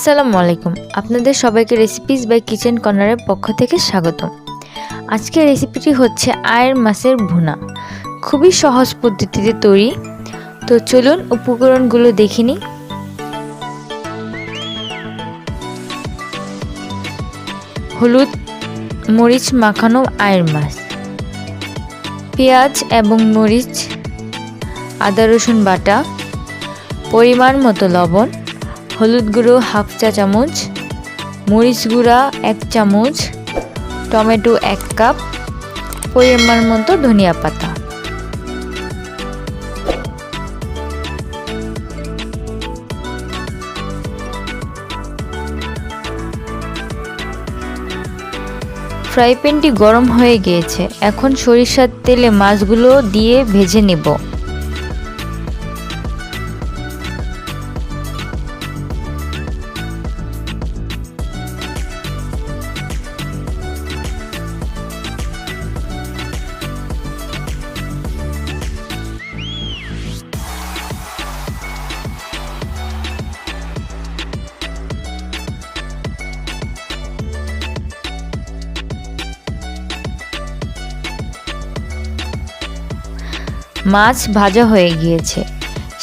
আসসালামু আলাইকুম, আপনাদের সবাইকে রেসিপিস বাই কিচেন কর্নারের পক্ষ থেকে স্বাগতম। আজকের রেসিপিটি হচ্ছে আয়ের মাছের ভুনা। খুবই সহজ পদ্ধতিতে তৈরি। তো চলুন উপকরণগুলো দেখে নিই। হলুদ মরিচ মাখানো আয়ের মাছ, পেঁয়াজ এবং মরিচ, আদা রসুন বাটা, পরিমাণ মতো লবণ, হলুদ গুঁড়ো হাফ চা চামচ, মরিচ গুঁড়া 1 চামচ, টমেটো 1 কাপ, পরিমাণ মতো ধনিয়া পাতা। ফ্রাই প্যানটি গরম হয়ে গিয়েছে, এখন সরিষার তেলে মাছগুলো দিয়ে ভেজে নেব। মাছ ভাজা হয়ে গিয়েছে,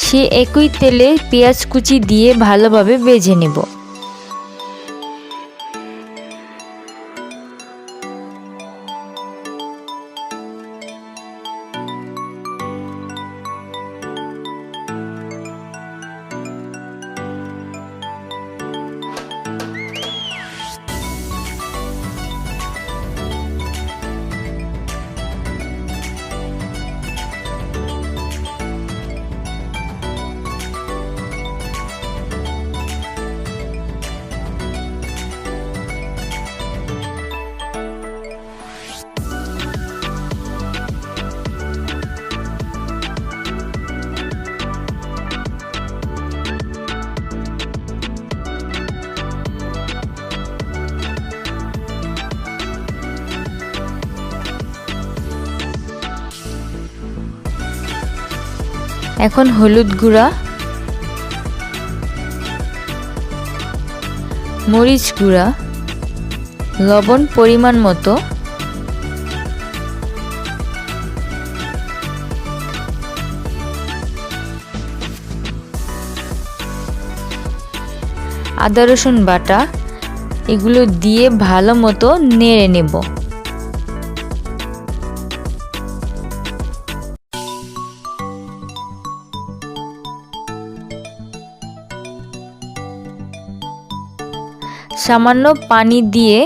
সে একই তেলে পেঁয়াজ কুচি দিয়ে ভালোভাবে ভেজে নেব। এখন হলুদ গুঁড়া, মরিচ গুঁড়া, লবণ পরিমাণ মতো, আদা রসুন বাটা এগুলো দিয়ে ভালো মতো নেড়ে নেব। সামান্য পানি দিয়ে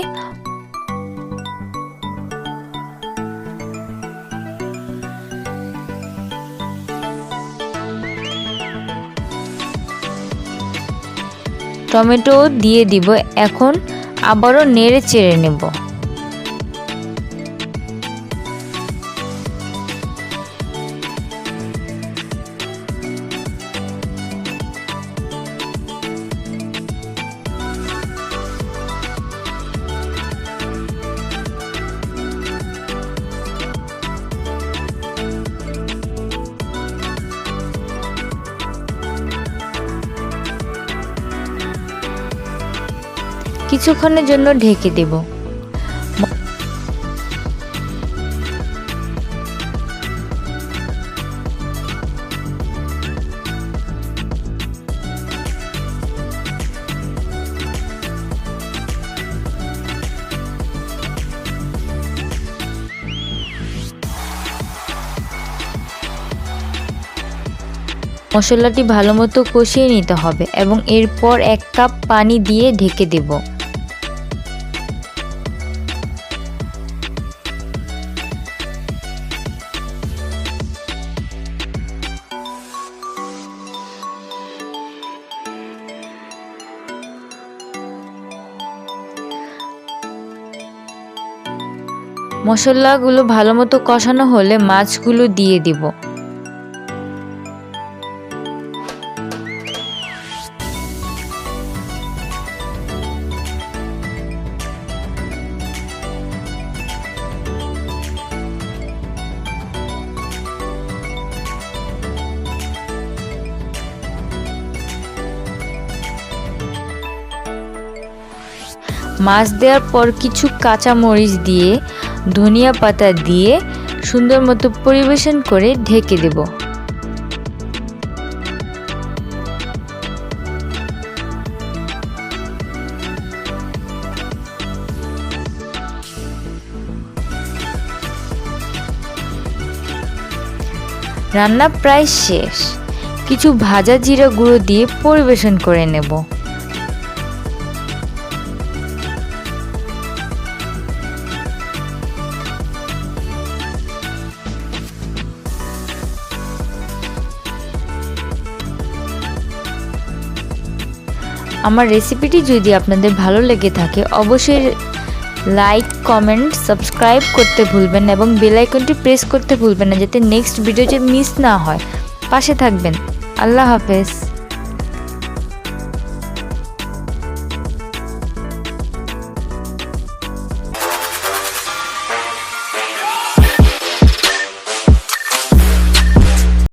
টমেটো দিয়ে দিব। এখন আবারও নেড়ে চেড়ে নেব। কিছুক্ষণের জন্য ঢেকে দেব। মশলাটি ভালোমতো কষিয়ে নিতে হবে এবং এরপর 1 কাপ পানি দিয়ে ঢেকে দেব। মশলাগুলো ভালোমতো কষানো হলে মাছগুলো দিয়ে দিব। মাছ দেওয়ার পর কিছু কাঁচা মরিচ দিয়ে ধনিয়া পাতা দিয়ে সুন্দর মতো পরিবেশন করে ঢেকে দেব। রান্না প্রায় শেষ। কিছু ভাজা জিরা গুঁড়ো দিয়ে পরিবেশন করে নেব। আমার রেসিপিটি যদি আপনাদের ভালো লেগে থাকে অবশ্যই লাইক, কমেন্ট, সাবস্ক্রাইব করতে ভুলবেন না এবং বেল আইকনটি প্রেস করতে ভুলবেন না যাতে নেক্সট ভিডিও যে মিস না হয়। পাশে থাকবেন। আল্লাহ হাফেজ।